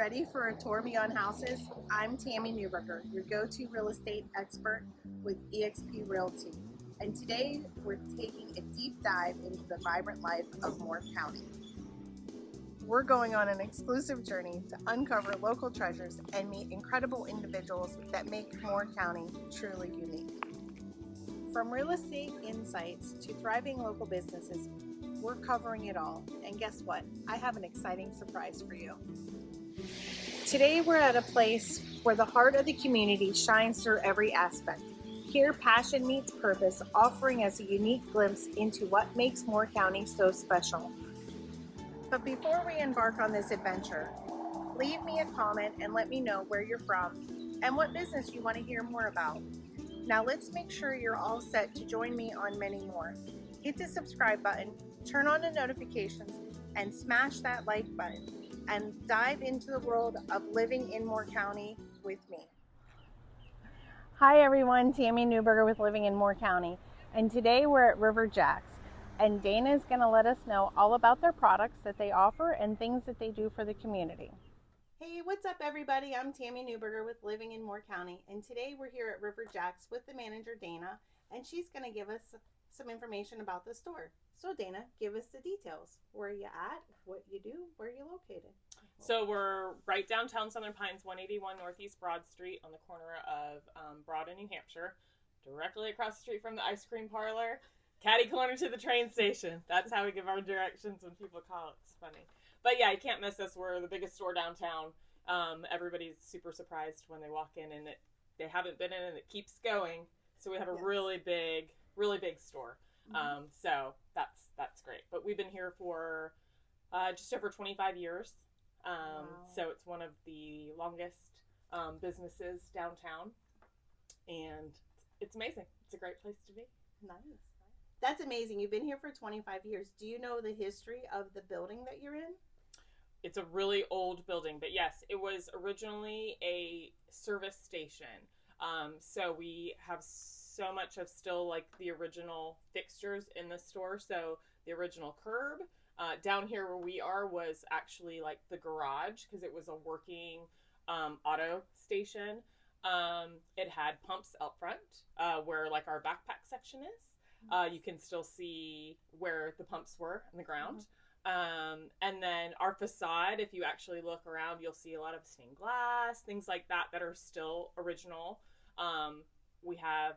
Ready for a tour beyond houses? I'm Tami Neuberger, your go-to real estate expert with eXp Realty. And today we're taking a deep dive into the vibrant life of Moore County. We're going on an exclusive journey to uncover local treasures and meet incredible individuals that make Moore County truly unique. From real estate insights to thriving local businesses, we're covering it all. And guess what? I have an exciting surprise for you. Today we're at a place where the heart of the community shines through every aspect. Here, passion meets purpose, offering us a unique glimpse into what makes Moore County so special. But before we embark on this adventure, leave me a comment and let me know where you're from and what business you want to hear more about. Now let's make sure you're all set to join me on many more. Hit the subscribe button, turn on the notifications, and smash that like button, and dive into the world of living in Moore County with me. Hi everyone, Tami Neuberger with Living in Moore County, and today we're at RiverJack's, and Dana is going to let us know all about their products that they offer and things that they do for the community. Hey, what's up everybody? I'm Tami Neuberger with Living in Moore County, and today we're here at RiverJack's with the manager Dana, and she's going to give us some information about the store. So Dana, give us the details. Where are you at? What you do? Where are you located? So we're right downtown Southern Pines, 181 Northeast Broad Street on the corner of Broad and New Hampshire, directly across the street from the ice cream parlor, catty corner to the train station. That's how we give our directions when people call. It's funny. But yeah, you can't miss us. We're the biggest store downtown. Everybody's super surprised when they walk in, and they haven't been in, and it keeps going. So we have a really big store. So that's great. But we've been here for just over 25 years. Wow. So it's one of the longest businesses downtown, and it's amazing. It's a great place to be. Nice. That's amazing. You've been here for 25 years. Do you know the history of the building that you're in? It's a really old building, but yes, it was originally a service station. So we have so much of still like the original fixtures in the store. So the original curb down here where we are was actually like the garage because it was a working auto station. It had pumps out front where like our backpack section is. You can still see where the pumps were in the ground. And then our facade, if you actually look around, you'll see a lot of stained glass, things like that are still original. We have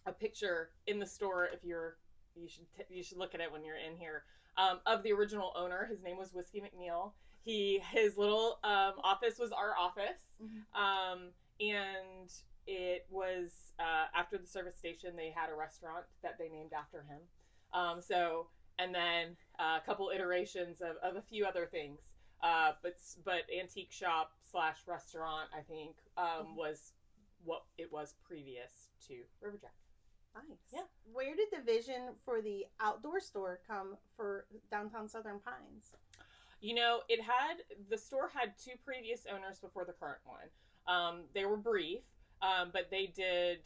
a picture in the store. If you should look at it when you're in here, of the original owner. His name was Whiskey McNeil. His little office was our office. And it was after the service station, they had a restaurant that they named after him. And then a couple iterations of a few other things. But antique shop / restaurant, I think, was what it was previous to RiverJack. Nice. Yeah. Where did the vision for the outdoor store come for downtown Southern Pines? You know, the store had two previous owners before the current one. They were brief, but they did.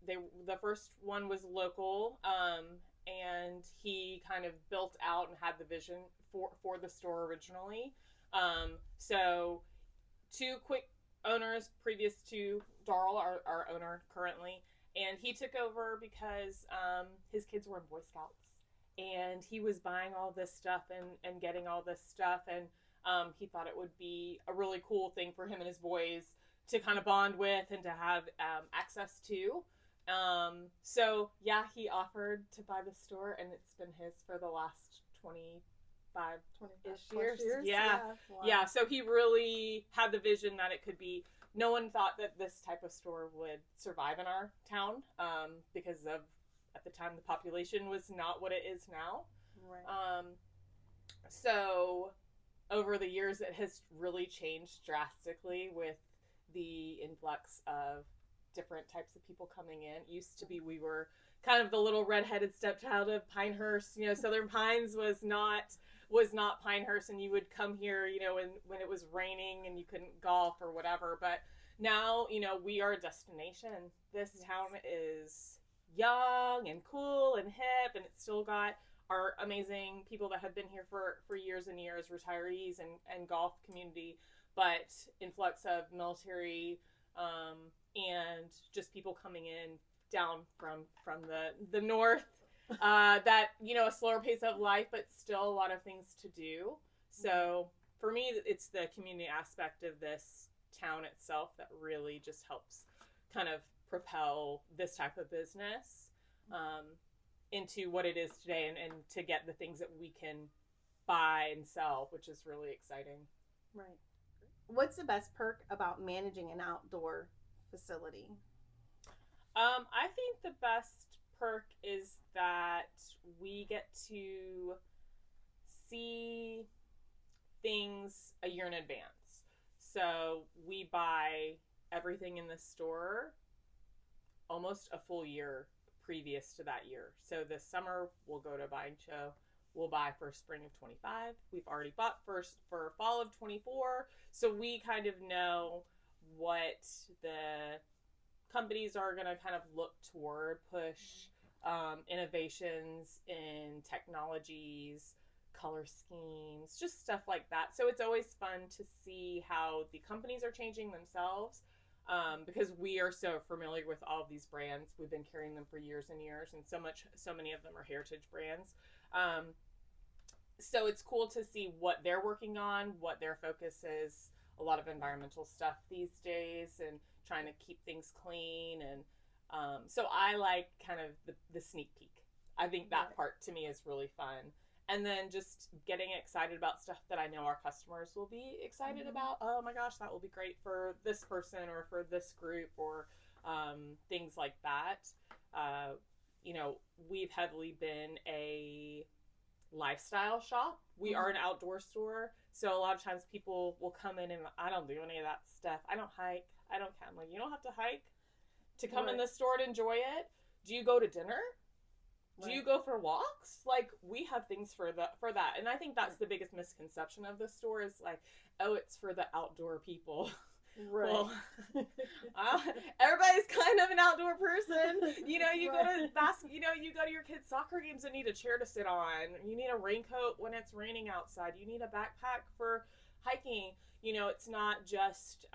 The first one was local, and he kind of built out and had the vision for the store originally. So two quick owners previous to Darrell, our owner currently, and he took over because his kids were in Boy Scouts, and he was buying all this stuff and getting all this stuff, and he thought it would be a really cool thing for him and his boys to kind of bond with and to have access to. So yeah, he offered to buy the store, and it's been his for the last 25-ish years. Yeah. Wow. Yeah. So he really had the vision that it could be. No one thought that this type of store would survive in our town, because of, at the time, the population was not what it is now. Right. So over the years, it has really changed drastically with the influx of different types of people coming in. It used to be we were kind of the little redheaded stepchild of Pinehurst. You know, Southern Pines was not Pinehurst, and you would come here, you know, when it was raining and you couldn't golf or whatever. But now, you know, we are a destination. This town is young and cool and hip, and it's still got our amazing people that have been here for years and years, retirees and golf community, but influx of military and just people coming in down from the north. That, you know, a slower pace of life, but still a lot of things to do. So for me, it's the community aspect of this town itself that really just helps kind of propel this type of business into what it is today, and to get the things that we can buy and sell, which is really exciting. Right. What's the best perk about managing an outdoor facility? I think the best perk is that we get to see things a year in advance. So we buy everything in the store almost a full year previous to that year. So this summer we'll go to a buying show. We'll buy for spring of 25. We've already bought for fall of 24. So we kind of know what the companies are going to kind of look toward, push innovations in technologies, color schemes, just stuff like that. So it's always fun to see how the companies are changing themselves, because we are so familiar with all of these brands. We've been carrying them for years and years, and so many of them are heritage brands. So it's cool to see what they're working on, what their focus is. A lot of environmental stuff these days, and trying to keep things clean. And so I like kind of the sneak peek. I think that part to me is really fun. And then just getting excited about stuff that I know our customers will be excited about. Oh my gosh, that will be great for this person or for this group, or things like that. You know, we've heavily been a lifestyle shop. We are an outdoor store. So a lot of times people will come in and, I don't do any of that stuff. I don't hike. I don't camp. Like, you don't have to hike to come in the store to enjoy it. Do you go to dinner? Do you go for walks? Like, we have things for that. And I think that's the biggest misconception of the store is like, oh, it's for the outdoor people. Right. Well, everybody's kind of an outdoor person. You know, you go to your kids' soccer games and need a chair to sit on. You need a raincoat when it's raining outside. You need a backpack for hiking. You know, it's not just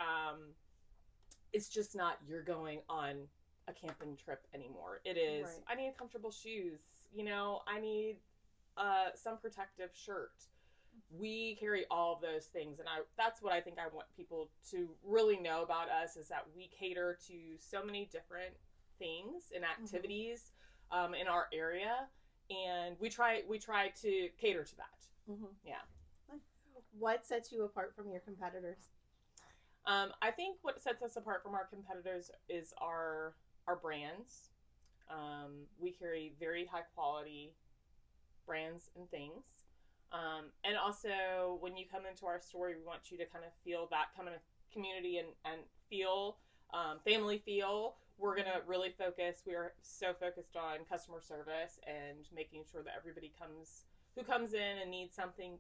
you're going on a camping trip anymore. It is, I need comfortable shoes. You know, I need some protective shirt. We carry all of those things, and that's what I think I want people to really know about us, is that we cater to so many different things and activities in our area, and we try to cater to that. Yeah. What sets you apart from your competitors? I think what sets us apart from our competitors is our brands. We carry very high quality brands and things. And also, when you come into our store, we want you to kind of feel that kind of community and feel, family feel. We're going to really focus. We are so focused on customer service and making sure that everybody who comes in and needs something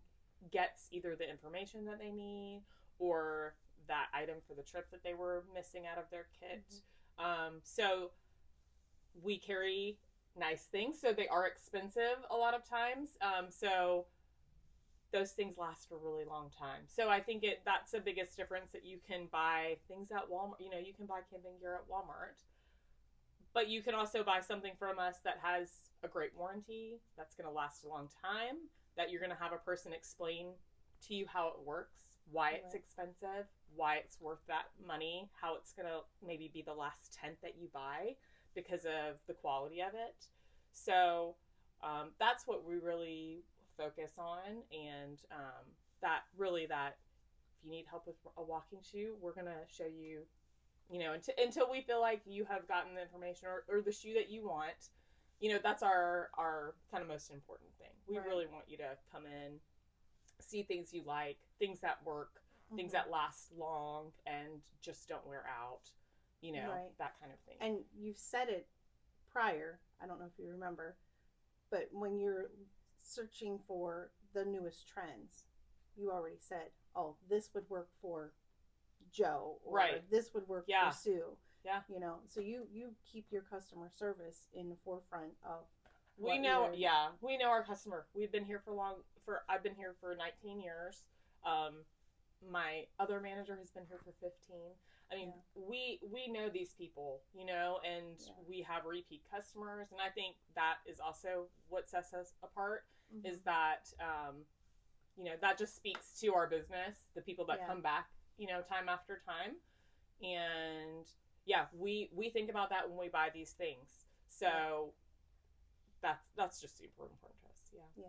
gets either the information that they need or that item for the trip that they were missing out of their kit. So we carry nice things. So they are expensive a lot of times. So those things last a really long time. So I think that's the biggest difference, that you can buy things at Walmart. You know, you can buy camping gear at Walmart, but you can also buy something from us that has a great warranty, that's going to last a long time, that you're going to have a person explain to you how it works, why it's expensive, why it's worth that money, how it's going to maybe be the last tent that you buy because of the quality of it. So that's what we really focus on, and that if you need help with a walking shoe, we're going to show you, you know, until we feel like you have gotten the information or the shoe that you want. You know, that's our kind of most important thing. We really want you to come in, see things you like, things that work, things that last long and just don't wear out, you know, that kind of thing. And you've said it prior, I don't know if you remember, but when you're searching for the newest trends, you already said, oh, this would work for Joe, or this would work for Sue. Yeah. You know, so you keep your customer service in the forefront of We know, yeah, we know our customer. We've been here I've been here for 19 years. My other manager has been here for 15. I mean, we know these people, you know, and we have repeat customers. And I think that is also what sets us apart is that, you know, that just speaks to our business, the people that come back, you know, time after time. And yeah, we think about that when we buy these things. So that's just super important to us. Yeah.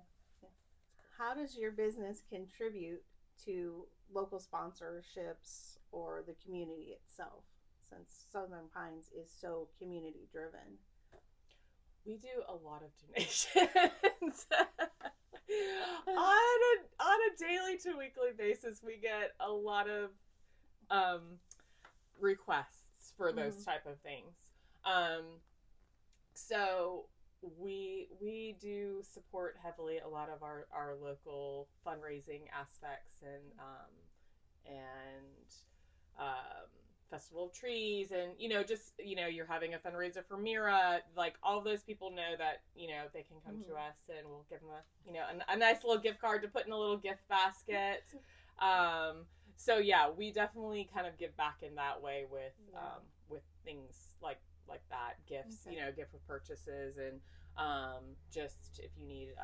How does your business contribute to local sponsorships or the community itself, since Southern Pines is so community driven? We do a lot of donations. on a daily to weekly basis, we get a lot of requests for those type of things. So we do support heavily a lot of our local fundraising aspects and Festival of Trees, and you know, just, you know, you're having a fundraiser for Mira, like all those people know that, you know, they can come to us and we'll give them a, you know, a nice little gift card to put in a little gift basket. So yeah, we definitely kind of give back in that way with things like that, gifts, you know, gift with purchases, and just if you need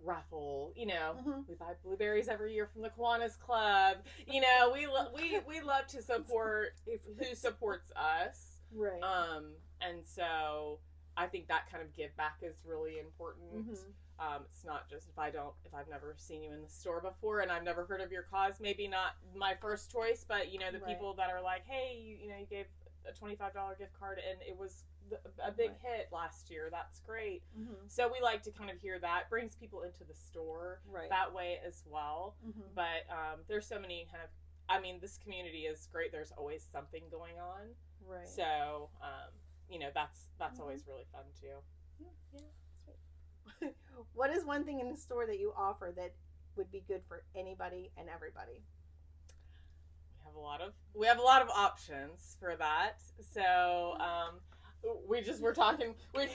raffle, you know, we buy blueberries every year from the Kiwanis Club. You know, we love to support who supports us, right? And so I think that kind of give back is really important. It's not just if I've never seen you in the store before and I've never heard of your cause, maybe not my first choice, but you know, the people that are like, hey, you know, you gave a $25 gift card and it was a big hit last year. That's great. So we like to kind of hear that. Brings people into the store that way as well. But there's so many kind of, I mean, this community is great. There's always something going on. Right. So, you know, that's always really fun too. Yeah. What is one thing in the store that you offer that would be good for anybody and everybody? We have a lot of options for that. So we're talking. I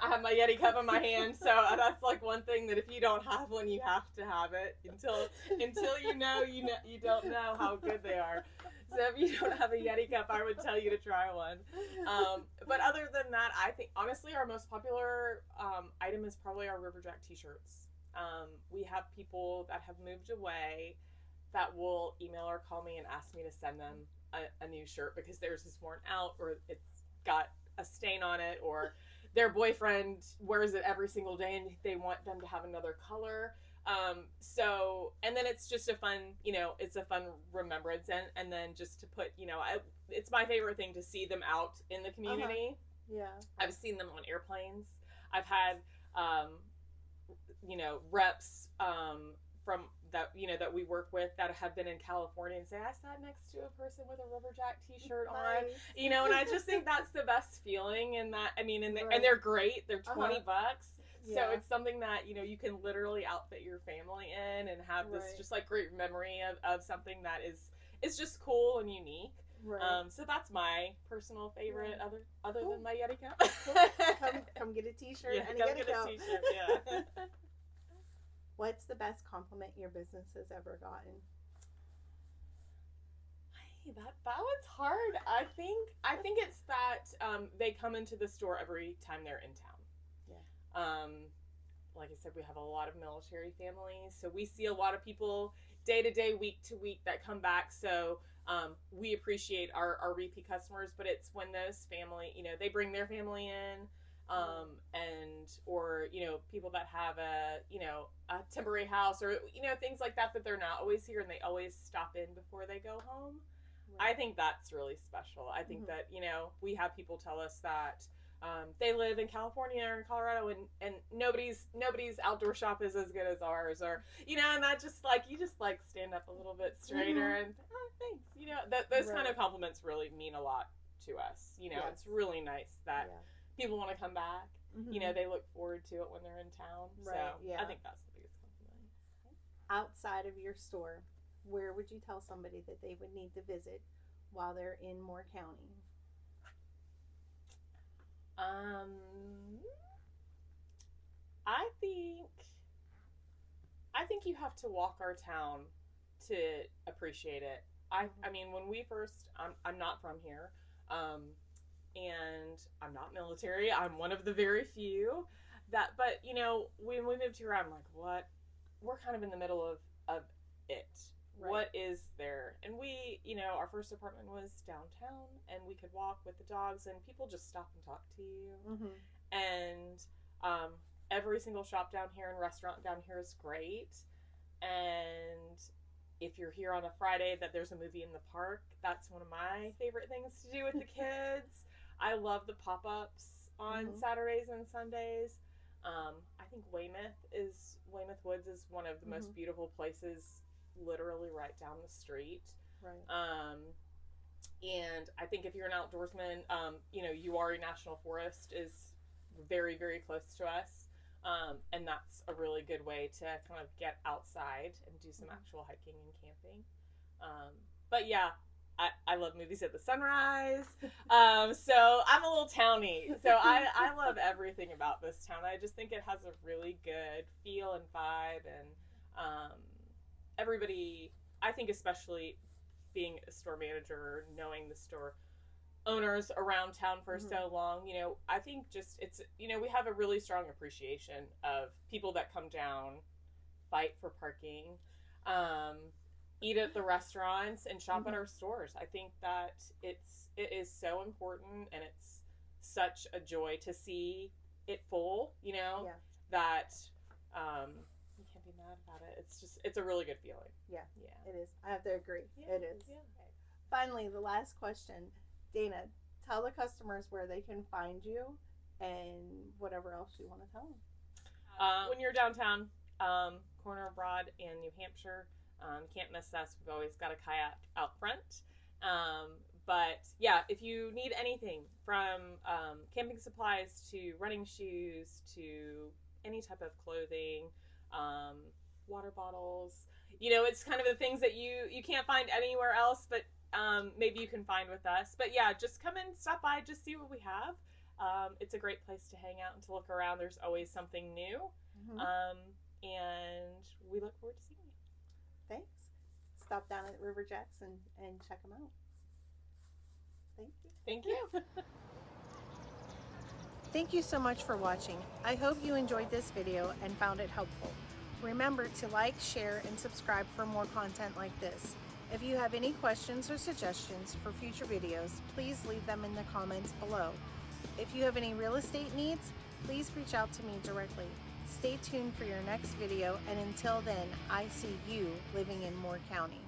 have my Yeti cup in my hand, so that's like one thing that if you don't have one, you have to have it until you don't know how good they are. So if you don't have a Yeti cup, I would tell you to try one. But other than that, I think honestly our most popular item is probably our RiverJack t-shirts. We have people that have moved away that will email or call me and ask me to send them a new shirt because theirs is worn out or it's got a stain on it, or their boyfriend wears it every single day and they want them to have another color. So, and then it's just a fun, you know, it's a fun remembrance, and then just to put, you know, it's my favorite thing to see them out in the community. Yeah. I've seen them on airplanes. I've had, you know, reps, from that, you know, that we work with that have been in California and say, I sat next to a person with a RiverJack t-shirt on, you know, and I just think that's the best feeling. And that, I mean, and they're great. They're $20. So it's something that, you know, you can literally outfit your family in and have this just like great memory of something that is just cool and unique. So that's my personal favorite other than my Yeti cup. come get a t-shirt and a Yeti cup. Yeah. What's the best compliment your business has ever gotten? Hey, that one's hard. I think it's that they come into the store every time they're in town. Yeah. Like I said, we have a lot of military families, so we see a lot of people day to day, week to week that come back. So we appreciate our repeat customers, but it's when those family, you know, they bring their family in. Or, you know, people that have a temporary house or, you know, things like that they're not always here and they always stop in before they go home. I think that's really special. I think that, you know, we have people tell us that they live in California or in Colorado and nobody's outdoor shop is as good as ours, or, you know, and that just like, you just like stand up a little bit straighter and thanks, you know, those kind of compliments really mean a lot to us. You know, it's really nice that people want to come back. You know, they look forward to it when they're in town. So I think that's the biggest compliment. Outside of your store, where would you tell somebody that they would need to visit while they're in Moore County? I think you have to walk our town to appreciate it. I mean, when we first, I'm not from here, and I'm not military. I'm one of the very few but you know, when we moved here, I'm like, what? We're kind of in the middle of it. Right. What is there? And we, you know, our first apartment was downtown, and we could walk with the dogs, and people just stop and talk to you. Mm-hmm. And every single shop down here and restaurant down here is great. And if you're here on a Friday that there's a movie in the park, that's one of my favorite things to do with the kids. I love the pop-ups on Saturdays and Sundays. I think Weymouth Woods is one of the most beautiful places, literally right down the street. Right. And I think if you're an outdoorsman, you know, Uwharrie National Forest is very, very close to us. And that's a really good way to kind of get outside and do some actual hiking and camping. But yeah, I love movies at the sunrise. So I'm a little townie. So I love everything about this town. I just think it has a really good feel and vibe. And everybody, I think especially being a store manager, knowing the store owners around town for so long, you know, I think just it's, you know, we have a really strong appreciation of people that come down, fight for parking, eat at the restaurants, and shop at our stores. I think that it is so important, and it's such a joy to see it full, you know, that you can't be mad about it. It's a really good feeling. Yeah, it is. I have to agree. Yeah. It is. Yeah. Finally, the last question. Dana, tell the customers where they can find you and whatever else you want to tell them. When you're downtown, corner of Broad and New Hampshire, can't miss us. We've always got a kayak out front. But yeah, if you need anything from camping supplies to running shoes to any type of clothing, water bottles, you know, it's kind of the things that you can't find anywhere else, but maybe you can find with us. But yeah, just come and stop by, just see what we have. It's a great place to hang out and to look around. There's always something new. And we look forward to seeing you. Thanks. Stop down at RiverJack's and check them out. Thank you. Thank you. Thank you so much for watching. I hope you enjoyed this video and found it helpful. Remember to like, share, and subscribe for more content like this. If you have any questions or suggestions for future videos, please leave them in the comments below. If you have any real estate needs, please reach out to me directly. Stay tuned for your next video, and until then, I see you living in Moore County.